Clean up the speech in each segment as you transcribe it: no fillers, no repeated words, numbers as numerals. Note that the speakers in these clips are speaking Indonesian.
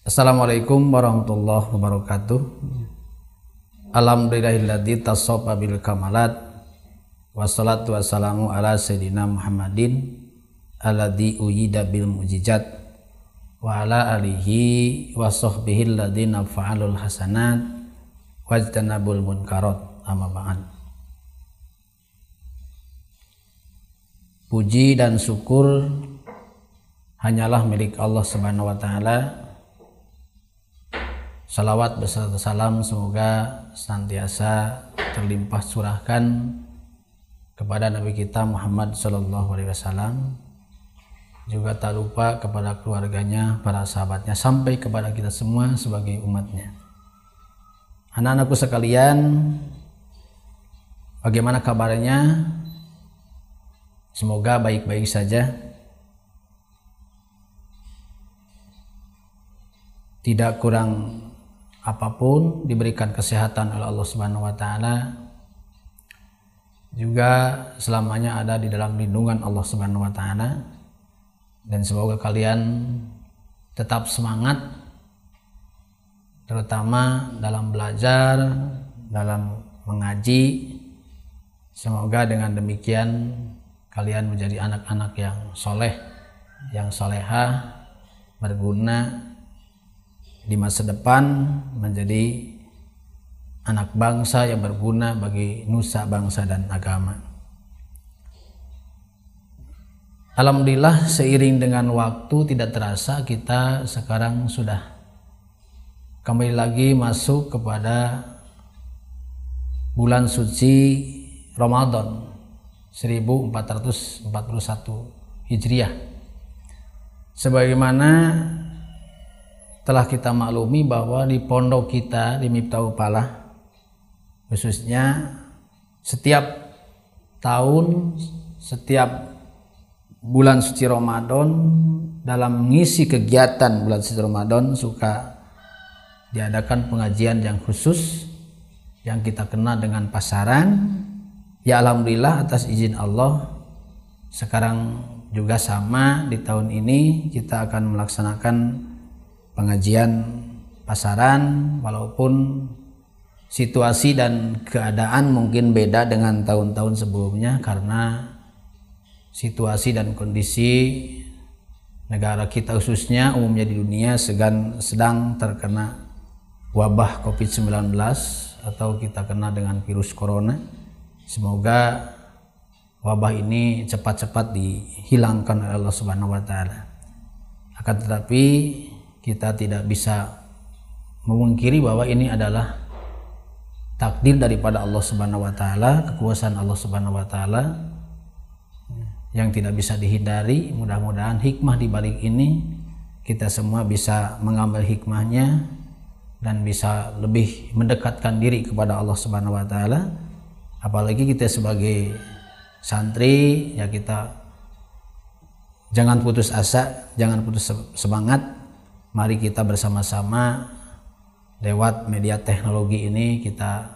Assalamualaikum warahmatullahi wabarakatuh. Alhamdulillahilladzi tasawfa bil kamalat. Wassalatu wassalamu ala sayyidina Muhammadin alladzi uyida bil mujizat wa ala alihi wa sahbihi alladzina fa'alul hasanat wajtanabul munkarat. Amma ba'd. Puji dan syukur hanyalah milik Allah Subhanahu wa taala. Salawat beserta salam semoga senantiasa terlimpah curahkan kepada Nabi kita Muhammad sallallahu alaihi wasallam, juga tak lupa kepada keluarganya, para sahabatnya, sampai kepada kita semua sebagai umatnya. Anak-anakku sekalian, bagaimana kabarnya? Semoga baik-baik saja. Tidak kurang apapun, diberikan kesehatan oleh Allah Subhanahu wa taala, juga selamanya ada di dalam lindungan Allah Subhanahu wa taala, dan semoga kalian tetap semangat terutama dalam belajar, dalam mengaji. Semoga dengan demikian kalian menjadi anak-anak yang soleh, yang solehah, berguna di masa depan, menjadi anak bangsa yang berguna bagi nusa bangsa dan agama. Alhamdulillah, seiring dengan waktu tidak terasa kita sekarang sudah kembali lagi masuk kepada bulan suci Ramadan 1441 Hijriah. Sebagaimana telah kita maklumi bahwa di pondok kita di Miftahul Falah khususnya setiap tahun, setiap bulan suci Ramadan, dalam mengisi kegiatan bulan suci Ramadan suka diadakan pengajian yang khusus yang kita kenal dengan pasaran. Ya alhamdulillah, atas izin Allah sekarang juga sama, di tahun ini kita akan melaksanakan pengajian pasaran, walaupun situasi dan keadaan mungkin beda dengan tahun-tahun sebelumnya karena situasi dan kondisi negara kita khususnya umumnya di dunia sedang terkena wabah COVID-19 atau kita kenal dengan virus corona. Semoga wabah ini cepat-cepat dihilangkan oleh Allah Subhanahu wa taala. Akan tetapi kita tidak bisa memungkiri bahwa ini adalah takdir daripada Allah Subhanahu wa taala, kekuasaan Allah Subhanahu wa taala yang tidak bisa dihindari. Mudah-mudahan hikmah di balik ini kita semua bisa mengambil hikmahnya dan bisa lebih mendekatkan diri kepada Allah Subhanahu wa taala. Apalagi kita sebagai santri, ya kita jangan putus asa, jangan putus semangat. Mari kita bersama-sama lewat media teknologi ini kita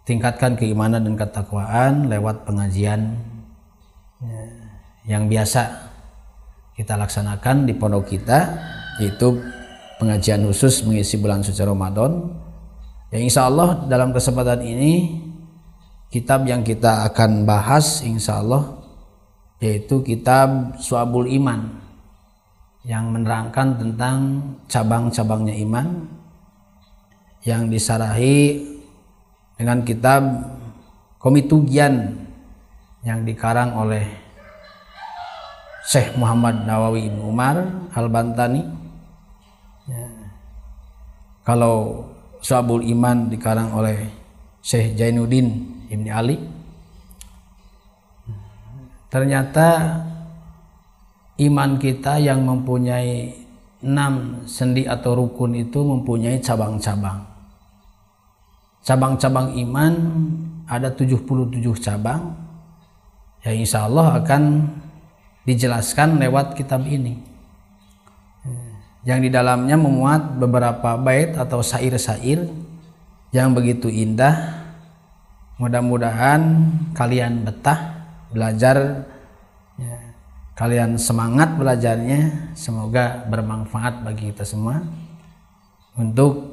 tingkatkan keimanan dan ketakwaan lewat pengajian yang biasa kita laksanakan di pondok kita, yaitu pengajian khusus mengisi bulan suci Ramadan. Yang insya Allah dalam kesempatan ini kitab yang kita akan bahas insya Allah yaitu kitab Syu'abul Iman, yang menerangkan tentang cabang-cabangnya iman, yang disarahi dengan kitab Komitugian yang dikarang oleh Syekh Muhammad Nawawi Ibn Umar Al-Bantani. Kalau Syu'abul Iman dikarang oleh Syekh Jainuddin Ibn Ali. Ternyata iman kita yang mempunyai 6 sendi atau rukun itu mempunyai cabang-cabang. Cabang-cabang iman ada 77 cabang yang insya Allah akan dijelaskan lewat kitab ini, yang di dalamnya memuat beberapa bait atau syair-syair yang begitu indah. Mudah-mudahan kalian betah belajar, kalian semangat belajarnya, semoga bermanfaat bagi kita semua. untuk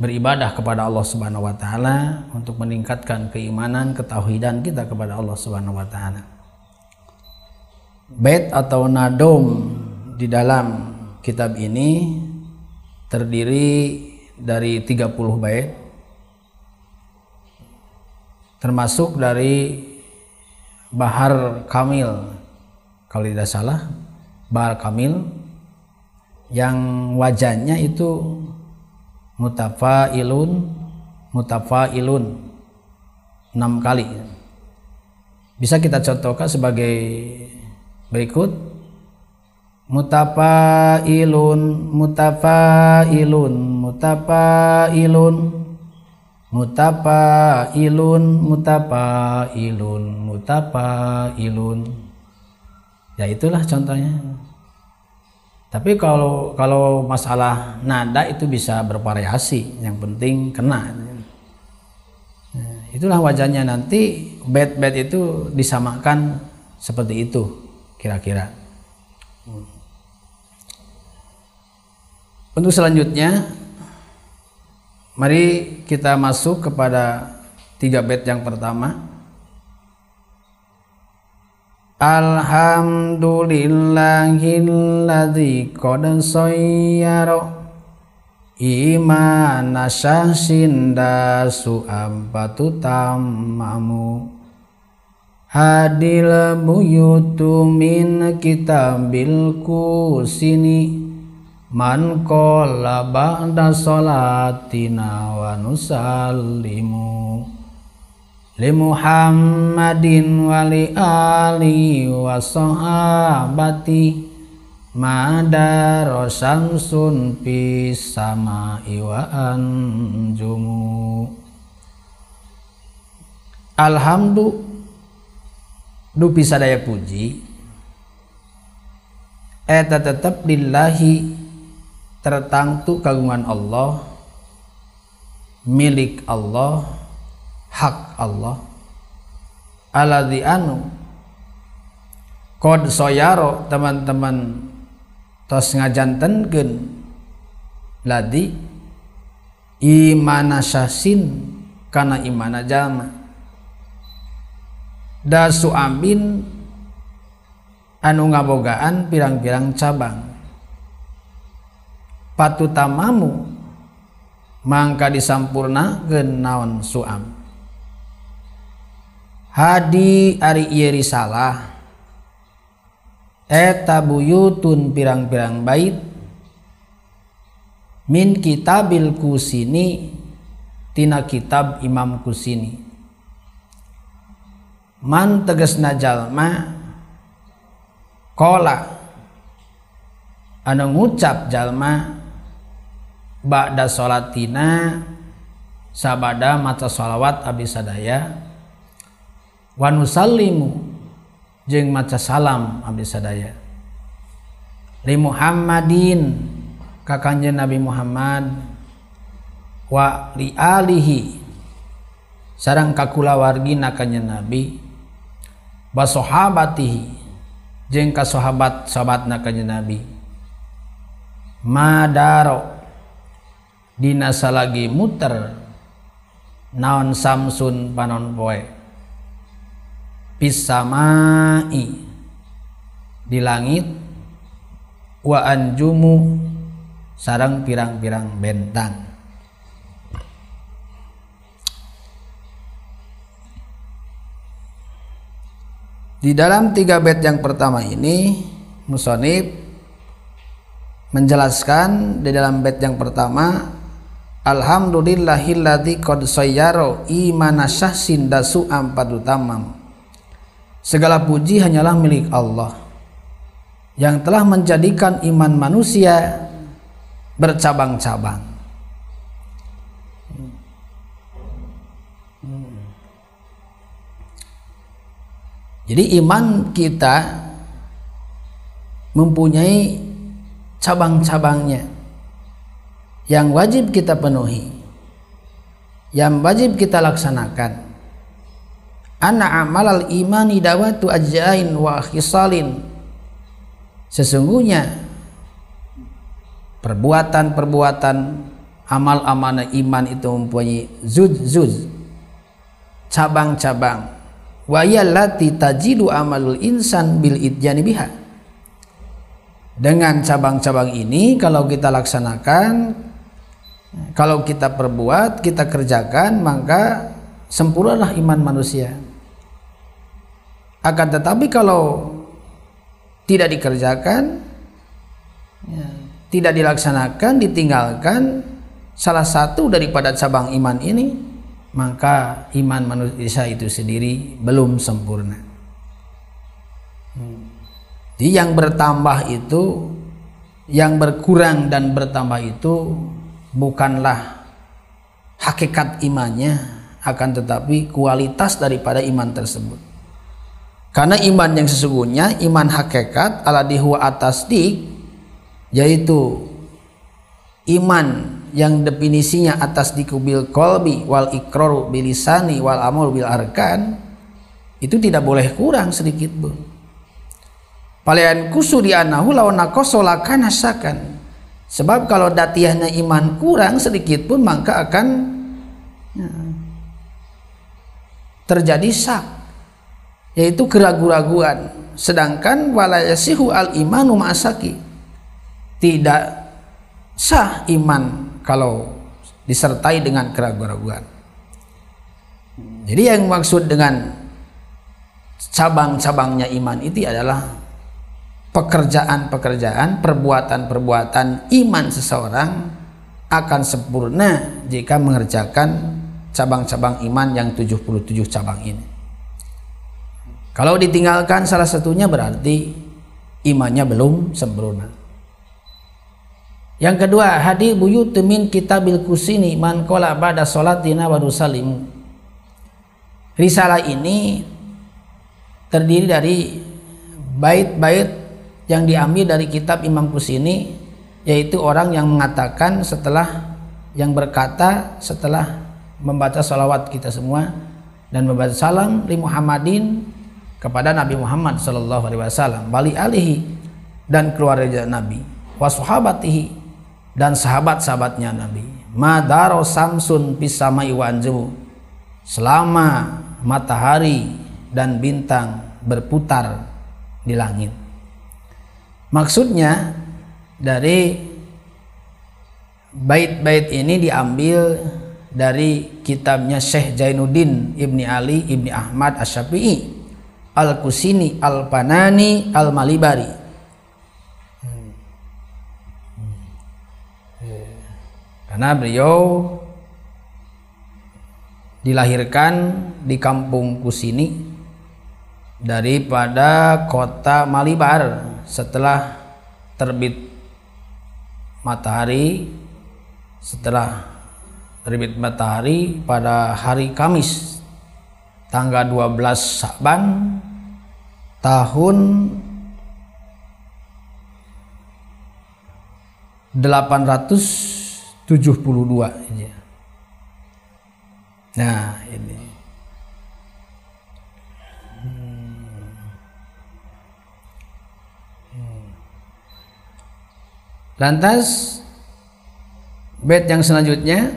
beribadah kepada Allah Subhanahu wa taala, untuk meningkatkan keimanan, ketauhidan kita kepada Allah Subhanahu wa taala. Bait atau nadom di dalam kitab ini terdiri dari 30 bait, termasuk dari Bahar Kamil, kalau tidak salah Bahar Kamil, yang wajahnya itu mutafailun 6 kali. Bisa kita contohkan sebagai berikut: mutafailun mutafailun mutafailun mutafailun mutafailun mutafailun. Ya itulah contohnya. Tapi kalau masalah nada itu bisa bervariasi, yang penting kena. Itulah wajahnya, nanti bait-bait itu disamakan seperti itu kira-kira. Untuk selanjutnya, mari kita masuk kepada 3 bait yang pertama. Alhamdulillahilladzi qad sayyara imana syahsin dasu ambatu tamamu hadil buyutu min kitabil kusini man qala ba'da sholatina wa nusallimu li Muhammadin wa li alihi wa sahabati madaro samsun fis samai wa anjumu. Alhamdu dupi sadaya puji eta tetep lillahi tertangtu kagungan Allah, milik Allah, hak Allah, aladzi anu qad soyaro teman-teman tos ngajantenkeun ladi imana syasin kana imana jalma dasu amin anu ngabogaan pirang-pirang cabang patutamamu mangka disampurnakeun naon suam hadi ari ieu risalah eta buyutun pirang-pirang bait min kitabil kusini tina kitab Imam Kusini. Man tegasna jalma qala anu ngucap jalma ba'da sholatina sabada maca sholawat abdi sadaya wa nusallimu jeung maca salam abdi sadaya li Muhammadin ka Kanjeng Nabi Muhammad wa li alihi sareng ka kulawargina Kanjeng Nabi wa sahabatihi jeung ka sahabat-sahabatna Kanjeng Nabi madaro dina salagi muter naon samsun panon poe pisamai di langit wa anjumu sareng pirang-pirang bentang. Di dalam 3 bait yang pertama ini musonif menjelaskan di dalam bait yang pertama alhamdulillahilladzi qad sayyara imana syahsin dasu ampadu tamam. Segala puji hanyalah milik Allah yang telah menjadikan iman manusia bercabang-cabang. Jadi iman kita mempunyai cabang-cabangnya yang wajib kita penuhi, yang wajib kita laksanakan. Anna amalal imani dawatu ajzain wa khisalin. Sesungguhnya perbuatan-perbuatan amal-amal iman itu mempunyai zuz, cabang-cabang. Wa yallati tajidu amalul insan bil ityani biha. Dengan cabang-cabang ini kalau kita laksanakan, kalau kita perbuat, kita kerjakan, maka sempurnalah iman manusia. Akan tetapi kalau tidak dikerjakan, ya, tidak dilaksanakan, ditinggalkan salah satu daripada cabang iman ini, maka iman manusia itu sendiri belum sempurna. Jadi yang bertambah itu, yang berkurang dan bertambah itu bukanlah hakikat imannya, akan tetapi kualitas daripada iman tersebut. Karena iman yang sesungguhnya, iman hakikat alladhi huwa at-tasdiq, yaitu iman yang definisinya at-tasdiqu bil qalbi wal iqraru bil lisani wal amal bil arkan, itu tidak boleh kurang sedikit pun. Palian kusu di anahu law naqasa lakana syakan. Sebab kalau datiahnya iman kurang sedikit pun, maka akan terjadi syak, yaitu keraguan-raguan. Sedangkan wala yasihu al imanu ma'asaki, tidak sah iman kalau disertai dengan keraguan-raguan. Jadi yang maksud dengan cabang-cabangnya iman itu adalah pekerjaan-pekerjaan, perbuatan-perbuatan iman seseorang akan sempurna jika mengerjakan cabang-cabang iman yang 77 cabang ini. Kalau ditinggalkan salah satunya berarti imannya belum sempurna. Yang kedua, hadi buyut min kitabil kusini man qala ba'da sholatina wa rusalim. Risalah ini terdiri dari bait-bait yang diambil dari kitab Imam Kusini, yaitu orang yang mengatakan setelah, yang berkata setelah membaca salawat kita semua dan membaca salam li Muhammadin kepada Nabi Muhammad sallallahu alaihi wasallam, bali alihi dan keluarga Nabi, wa sahabatihi dan sahabat-sahabatnya Nabi, madaro samsun pisamai wa anjumu, selama matahari dan bintang berputar di langit. Maksudnya dari bait-bait ini diambil dari kitabnya Syekh Jainuddin Ibni Ali Ibni Ahmad Asy-Syafi'i Al-Kusini Al-Panani Al-Malibari. Karena beliau dilahirkan di kampung Kusini daripada kota Malibar setelah terbit matahari, pada hari Kamis tanggal 12 Sa'ban tahun 872. Nah ini lantas bait yang selanjutnya,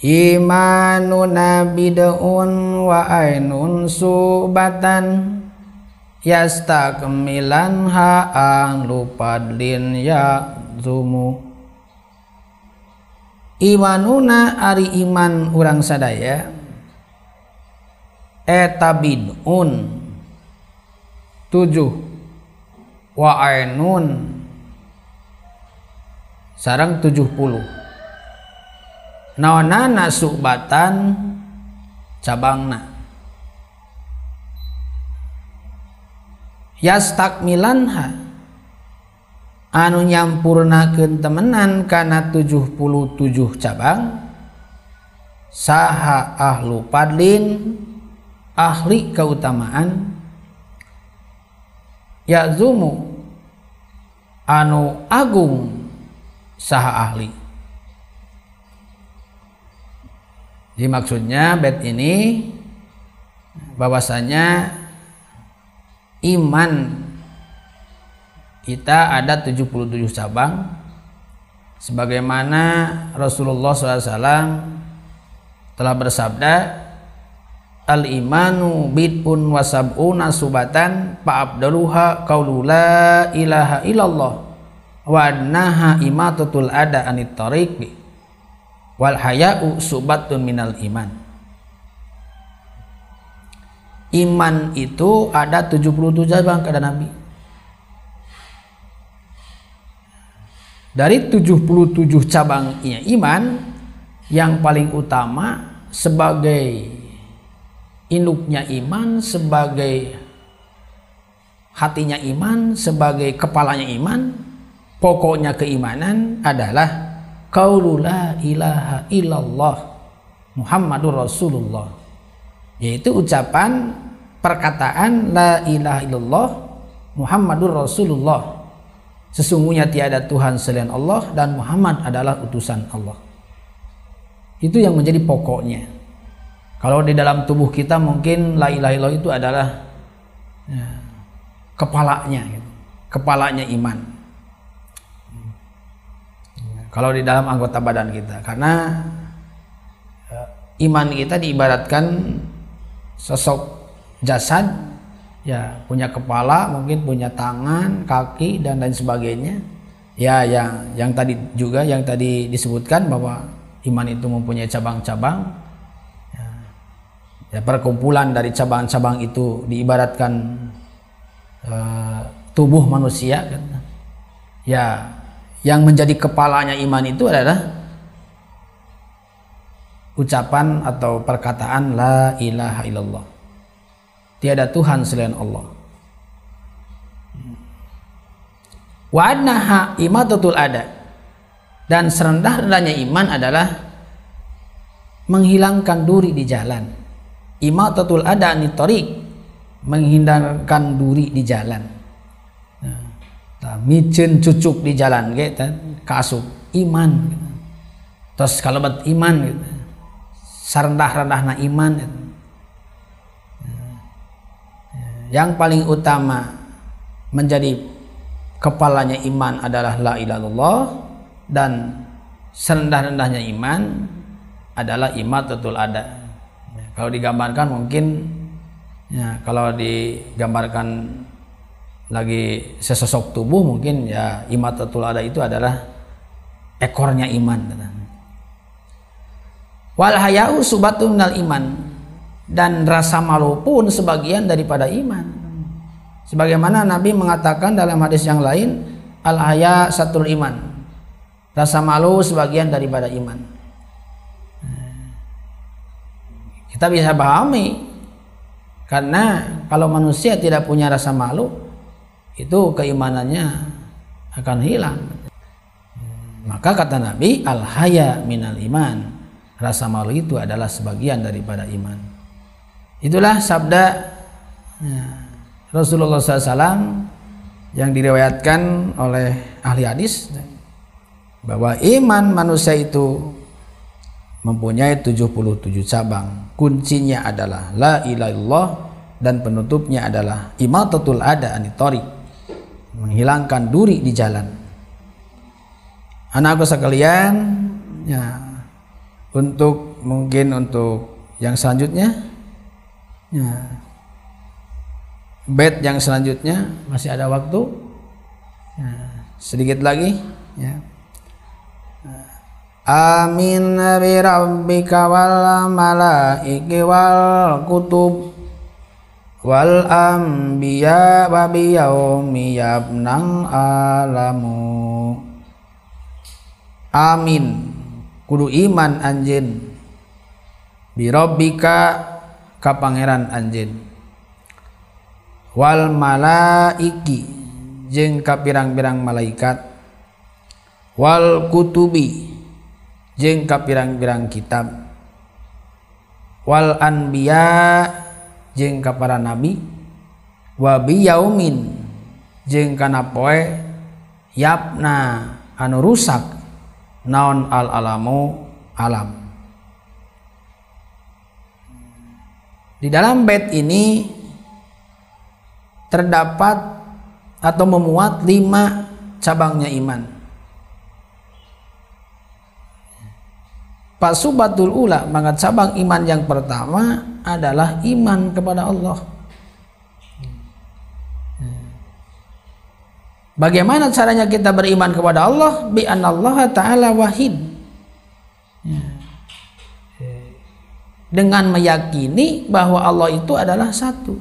imanuna bid'un wa ainun subatan yastakmilan ha'an lupadlin ya zumu. Imanuna ari iman urang sadaya eta bid'un 7 wa ainun sareng 70, naonana subatan cabangna, yastakmilanha anu nyampurnakeun temenan kana 77 cabang, saha ahlu padlin ahli keutamaan, yazumu anu agung saha ahli. Jadi maksudnya bait ini bahwasanya iman kita ada 77 cabang, sebagaimana Rasulullah SAW telah bersabda, al-imanu bid'un wa sab'una subatan fa'abdaluha qaulu la ilaha illallah wa adnaha imatatul ada anit tariq wal haya'u subatun minal iman. Iman itu ada 77 cabang kata Nabi. Dari 77 cabangnya iman, yang paling utama sebagai induknya iman, sebagai hatinya iman, sebagai kepalanya iman, pokoknya keimanan adalah qaulu la ilaha illallah Muhammadur Rasulullah, yaitu ucapan perkataan la ilaha illallah Muhammadur Rasulullah, sesungguhnya tiada Tuhan selain Allah dan Muhammad adalah utusan Allah. Itu yang menjadi pokoknya. Kalau di dalam tubuh kita mungkin la ilaha illallah itu adalah ya, kepalanya gitu. Kepalanya iman. Kalau di dalam anggota badan kita, karena iman kita diibaratkan sosok jasad, ya, punya kepala, mungkin punya tangan, kaki dan lain sebagainya. Ya, yang tadi juga yang tadi disebutkan bahwa iman itu mempunyai cabang-cabang. Ya, perkumpulan dari cabang-cabang itu diibaratkan tubuh manusia kan. Ya, yang menjadi kepalanya iman itu adalah ucapan atau perkataan la ilaha illallah, tiada Tuhan selain Allah. Wa adnaha imatatul ada, dan serendah-rendahnya iman adalah menghilangkan duri di jalan. Imatatul ada anit tariq, menghindarkan duri di jalan. Micin cucuk di jalan gitu, kasuk iman gitu. Terus kalau buat iman gitu, serendah-rendahnya iman gitu. Yang paling utama menjadi kepalanya iman adalah la ilaha illallah, dan serendah-rendahnya iman adalah imatatul ada. Kalau digambarkan mungkin ya, kalau digambarkan lagi sesosok tubuh mungkin ya imatatul ada itu adalah ekornya iman. Wal haya'u subatun minal iman, dan rasa malu pun sebagian daripada iman. Sebagaimana Nabi mengatakan dalam hadis yang lain, al haya satul iman, rasa malu sebagian daripada iman. Kita bisa pahami, karena kalau manusia tidak punya rasa malu, itu keimanannya akan hilang. Maka kata Nabi, al haya minal iman, rasa malu itu adalah sebagian daripada iman. Itulah sabda ya, Rasulullah SAW yang diriwayatkan oleh ahli hadis, bahwa iman manusia itu mempunyai 77 cabang. Kuncinya adalah la ilaha illallah, dan penutupnya adalah imatatul ada anit tariq, menghilangkan duri di jalan. Anakku sekalian, ya, untuk yang selanjutnya, ya, bait yang selanjutnya masih ada waktu, ya, sedikit lagi, ya. Amin bi rabbika wal malaiki wal kutub wal anbiya wa bi yaumi yabnang alamu. Amin, kudu iman anjeun bi rabbika ka pangeran anjeun, wal malaiki jeung ka pirang-pirang malaikat, wal kutubi jeung ka pirang-pirang kitab, wal anbiya jeung ka para nabi, wa bi yaumin jeung kana poe yapna anu rusak naon al alamu alam. Di dalam bait ini terdapat atau memuat 5 cabangnya iman. Fasubatul ula, maka cabang iman yang pertama adalah iman kepada Allah. Bagaimana caranya kita beriman kepada Allah? Bi anallaha ta'ala wahid. Dengan meyakini bahwa Allah itu adalah satu.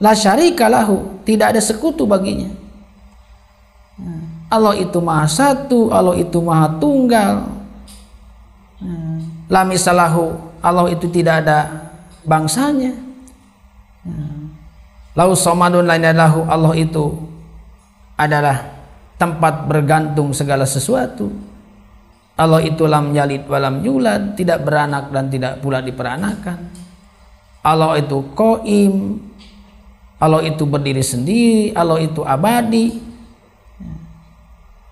La syarika lahu, tidak ada sekutu baginya. Allah itu maha satu, Allah itu maha tunggal. La misalahu, Allah itu tidak ada bangsanya. Lau somadun lainalahu, Allah itu adalah tempat bergantung segala sesuatu. Allah itu lam yalid walam yulad, tidak beranak dan tidak pula diperanakan. Allah itu qaim, Allah itu berdiri sendiri, Allah itu abadi.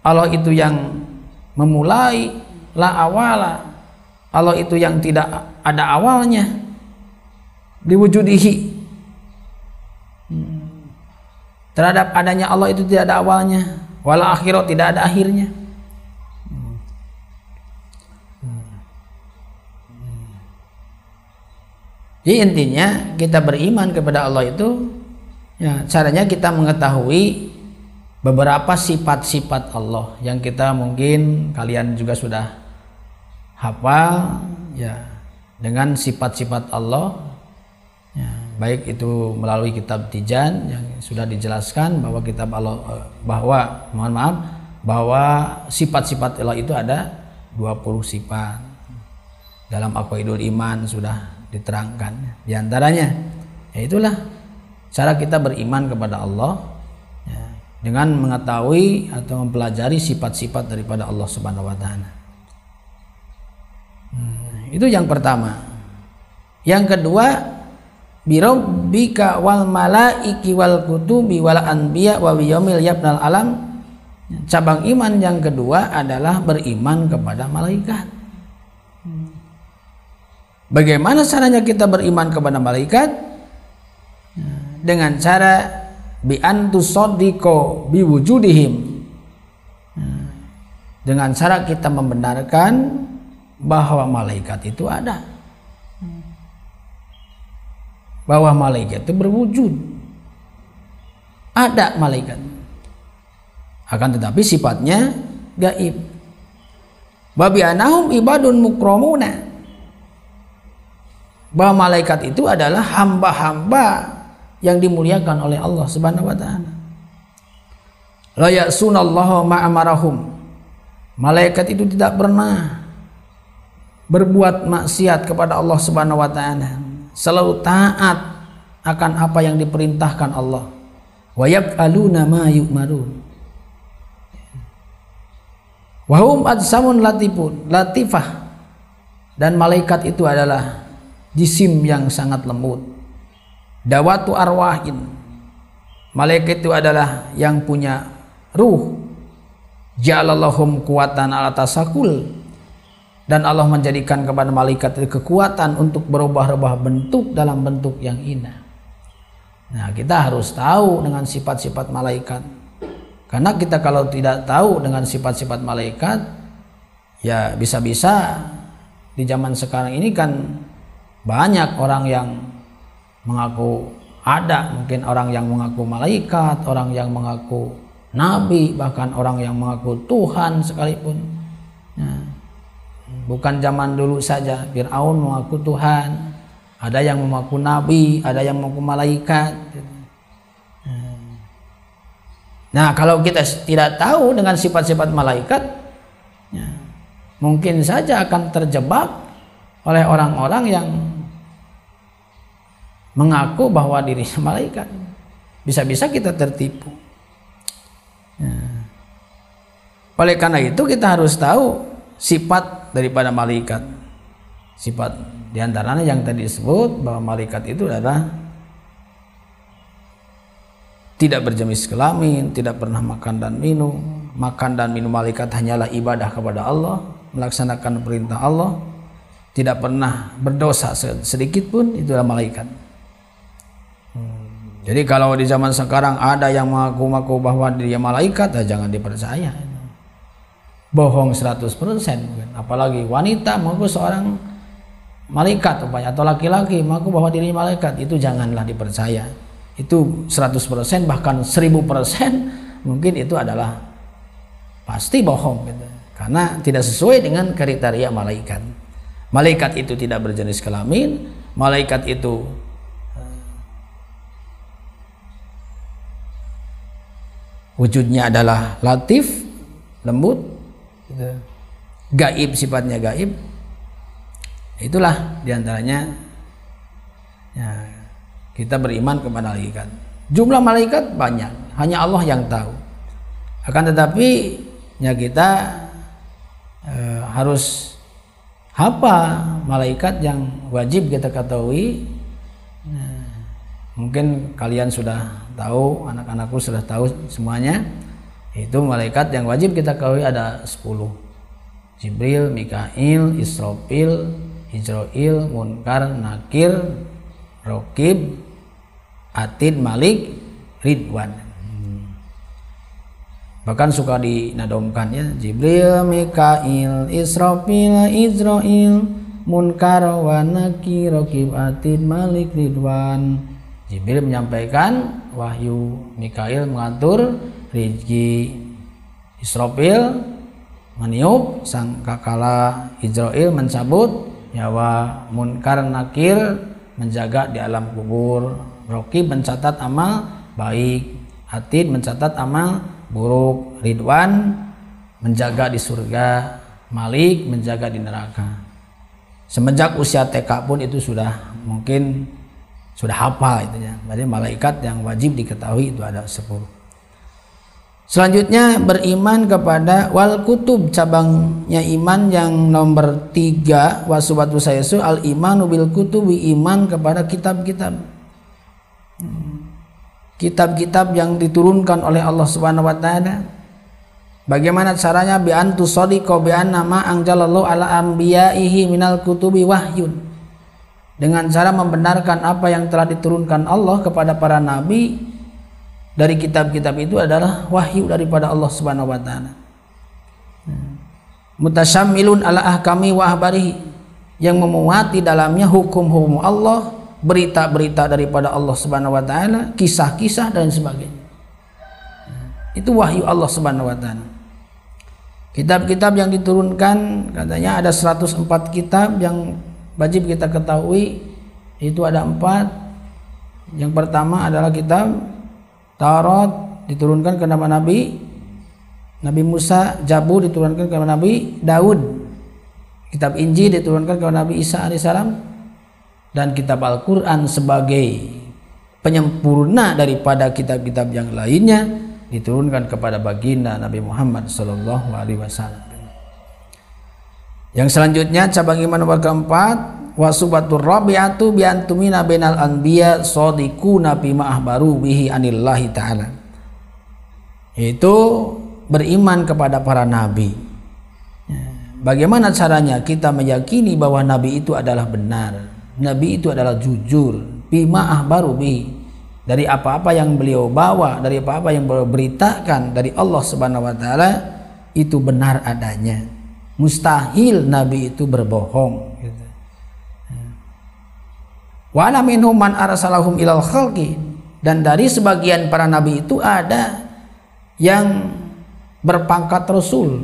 Allah itu yang memulai, la awala. Allah itu yang tidak ada awalnya, diwujudihi. Terhadap adanya Allah itu tidak ada awalnya, wala akhirat, tidak ada akhirnya. Jadi intinya kita beriman kepada Allah itu, ya, caranya kita mengetahui beberapa sifat-sifat Allah yang kita mungkin kalian juga sudah hafal, ya, dengan sifat-sifat Allah, ya, baik itu melalui kitab Tijan yang sudah dijelaskan bahwa kitab Allah bahwa sifat-sifat Allah itu ada 20 sifat. Dalam Aqwaidul Iman sudah diterangkan. Di antaranya, ya itulah cara kita beriman kepada Allah, ya, dengan mengetahui atau mempelajari sifat-sifat daripada Allah Subhanahu wa taala. Itu yang pertama. Yang kedua, birabbika wal malaiki wal kutubi wal anbiya wa yaumil yabnal alam. Cabang iman yang kedua adalah beriman kepada malaikat. Bagaimana caranya kita beriman kepada malaikat? Dengan cara bi antusaddiqo biwujudihim. Dengan cara kita membenarkan bahwa malaikat itu ada, bahwa malaikat itu berwujud, ada malaikat, akan tetapi sifatnya gaib. Babi anahum ibadun mukramuna, bahwa malaikat itu adalah hamba-hamba yang dimuliakan oleh Allah Subhanahu wa taala. La ya'sunallaha ma amarahum, malaikat itu tidak pernah berbuat maksiat kepada Allah Subhanahu wa taala, selalu taat akan apa yang diperintahkan Allah. Wa yaf'aluna ma yu'marun. Wa hum ajsamun latifah, dan malaikat itu adalah jisim yang sangat lembut. Dawatu arwahin, malaikat itu adalah yang punya ruh. Ja'alallahum kuwatan ala tasakul, dan Allah menjadikan kepada malaikat itu kekuatan untuk berubah-ubah bentuk dalam bentuk yang indah. Nah, kita harus tahu dengan sifat-sifat malaikat. Karena kita kalau tidak tahu dengan sifat-sifat malaikat, ya bisa-bisa di zaman sekarang ini kan banyak orang yang mengaku ada, mungkin orang yang mengaku malaikat, orang yang mengaku nabi, bahkan orang yang mengaku Tuhan sekalipun. Nah, bukan zaman dulu saja, Fir'aun mengaku Tuhan, ada yang mengaku nabi, ada yang mengaku malaikat. Nah, kalau kita tidak tahu dengan sifat-sifat malaikat, ya, mungkin saja akan terjebak oleh orang-orang yang mengaku bahwa dirinya malaikat. Bisa-bisa kita tertipu. Ya. Oleh karena itu kita harus tahu sifat daripada malaikat. Sifat diantaranya yang tadi disebut bahwa malaikat itu adalah tidak berjenis kelamin, tidak pernah makan dan minum. Makan dan minum malaikat hanyalah ibadah kepada Allah, melaksanakan perintah Allah, tidak pernah berdosa sedikit pun, itulah malaikat. Jadi kalau di zaman sekarang ada yang mengaku-ngaku bahwa dia malaikat, jangan dipercaya. bohong 100%. Apalagi wanita mengaku seorang malaikat atau laki-laki mengaku bahwa dirinya malaikat, itu janganlah dipercaya. Itu 100% bahkan 1000% mungkin itu adalah pasti bohong gitu. Karena tidak sesuai dengan kriteria malaikat. Malaikat itu tidak berjenis kelamin, malaikat itu wujudnya adalah latif, lembut, gaib, sifatnya gaib. Itulah diantaranya ya, kita beriman kepada malaikat. Jumlah malaikat banyak, hanya Allah yang tahu. Akan tetapi ya kita harus apa malaikat yang wajib kita ketahui. Mungkin kalian sudah tahu, anak-anakku sudah tahu semuanya. Itu malaikat yang wajib kita ketahui ada 10. Jibril, Mikail, Israfil, Hijrail, Munkar, Nakir, Raqib, Atid, Malik, Ridwan. Bahkan suka dinadomkan ya, Jibril, Mikail, Israfil, Hijrail, Munkar, wa Nakir, Raqib, Atid, Malik, Ridwan. Jibril menyampaikan wahyu, Mikail mengatur rezeki, Israfil meniup sangkakala, Hijrail mencabut nyawa, Munkar Nakir menjaga di alam kubur, Raqib mencatat amal baik, Atid mencatat amal buruk, Ridwan menjaga di surga, Malik menjaga di neraka. Semenjak usia TK pun itu sudah mungkin sudah hafal itunya. Jadi malaikat yang wajib diketahui itu ada 10. Selanjutnya beriman kepada wal kutub, cabangnya iman yang nomor 3, wasubatu sayasu al imanu bil kutubi, iman kepada kitab-kitab. Kitab-kitab yang diturunkan oleh Allah Subhanahu wa taala. Bagaimana caranya? Bi antu sadiqa bi anna ma anjalallahu ala anbiya'ihi minal kutubi wahyun. Dengan cara membenarkan apa yang telah diturunkan Allah kepada para nabi dari kitab-kitab itu adalah wahyu daripada Allah Subhanahu wa taala. Mutasyamilun ala ahkami wa ahbarihi, yang memuat di dalamnya hukum-hukum Allah, berita-berita daripada Allah Subhanahu wa taala, kisah-kisah dan sebagainya. Itu wahyu Allah Subhanahu wa taala. Kitab-kitab yang diturunkan katanya ada 104 kitab yang wajib kita ketahui. Itu ada 4. Yang pertama adalah kitab Taurat, diturunkan kepada Nabi Musa. Zabur diturunkan kepada Nabi Daud. Kitab Injil diturunkan kepada Nabi Isa alaihissalam. Dan kitab Al-Quran sebagai penyempurna daripada kitab-kitab yang lainnya diturunkan kepada baginda Nabi Muhammad SAW. Yang selanjutnya cabang iman nomor keempat, wasubatur rabi'atu bi antumina bainal anbiya shadiquna bima ahbaru bihi anillahi ta'ala. Itu beriman kepada para nabi. Bagaimana caranya kita meyakini bahwa nabi itu adalah benar, nabi itu adalah jujur, bima ahbaru bihi, dari apa-apa yang beliau bawa, dari apa-apa yang beliau beritakan dari Allah Subhanahu wa taala itu benar adanya. Mustahil nabi itu berbohong gitu. Wa ana minhum man arsalahum ilal khalqi, dan dari sebagian para nabi itu ada yang berpangkat rasul.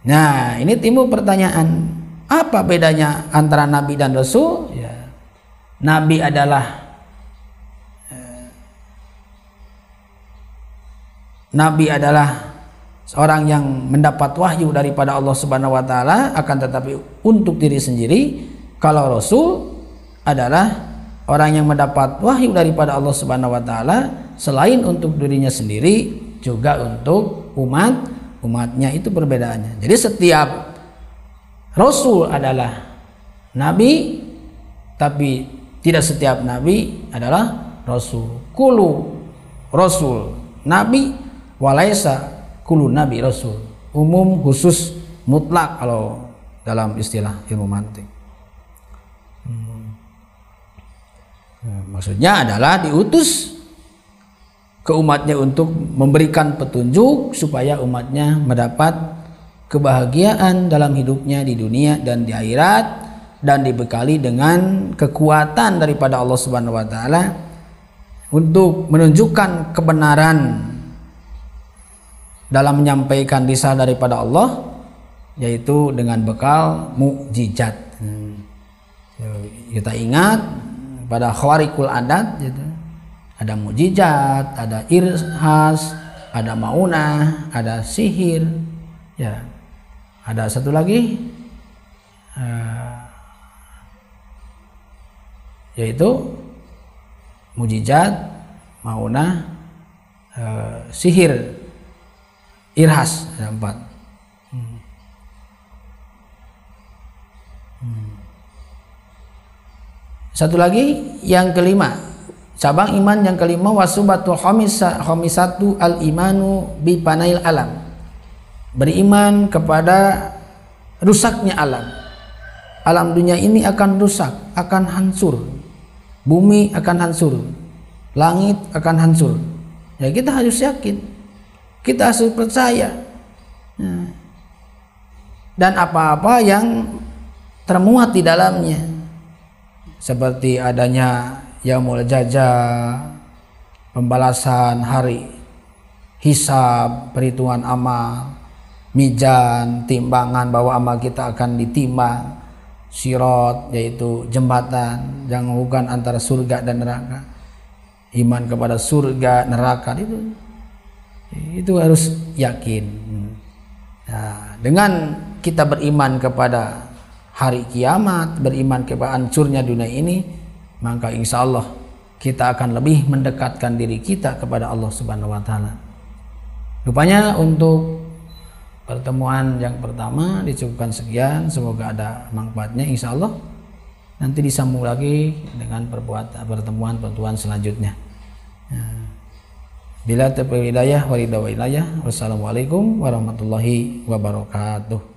Nah, ini timbul pertanyaan, apa bedanya antara nabi dan rasul? Ya. Nabi adalah seorang yang mendapat wahyu daripada Allah Subhanahu wa taala, akan tetapi untuk diri sendiri. Kalau rasul adalah orang yang mendapat wahyu daripada Allah Subhanahu wa taala selain untuk dirinya sendiri, juga untuk umatnya. Itu perbedaannya. Jadi setiap rasul adalah nabi, tapi tidak setiap nabi adalah rasul. Kullu rasul nabi walaisa kullu nabi rasul. Umum, khusus, mutlak kalau dalam istilah ilmu mantik. Maksudnya adalah diutus ke umatnya untuk memberikan petunjuk supaya umatnya mendapat kebahagiaan dalam hidupnya di dunia dan di akhirat, dan dibekali dengan kekuatan daripada Allah Subhanahu wa taala untuk menunjukkan kebenaran dalam menyampaikan risalah daripada Allah, yaitu dengan bekal mukjizat. Kita ingat pada khawariqul adat gitu. Ada mukjizat, ada irhas, ada maunah, ada sihir, ya. Ada satu lagi, yaitu mukjizat, maunah, sihir, irhas, ada 4. Satu lagi yang kelima, cabang iman yang kelima, wasubatul khamisatu al imanu bi panail alam. Beriman kepada rusaknya alam. Alam dunia ini akan rusak, akan hancur. Bumi akan hancur. Langit akan hancur. Ya, kita harus yakin. Kita harus percaya. Dan apa-apa yang termuat di dalamnya, seperti adanya yaumul jazaa, pembalasan hari hisab, perhitungan amal, mizan, timbangan bahwa amal kita akan ditimbang, sirat yaitu jembatan yang menghubungkan antara surga dan neraka, iman kepada surga neraka, itu harus yakin. Nah, dengan kita beriman kepada hari kiamat, beriman kepada hancurnya dunia ini, maka insya Allah kita akan lebih mendekatkan diri kita kepada Allah Subhanahu wa taala. Rupanya untuk pertemuan yang pertama dicukupkan sekian, semoga ada manfaatnya insya Allah. Nanti disambung lagi dengan pertemuan selanjutnya. Bila taufiq hidayah wa ridha wa inayah. Wassalamualaikum warahmatullahi wabarakatuh.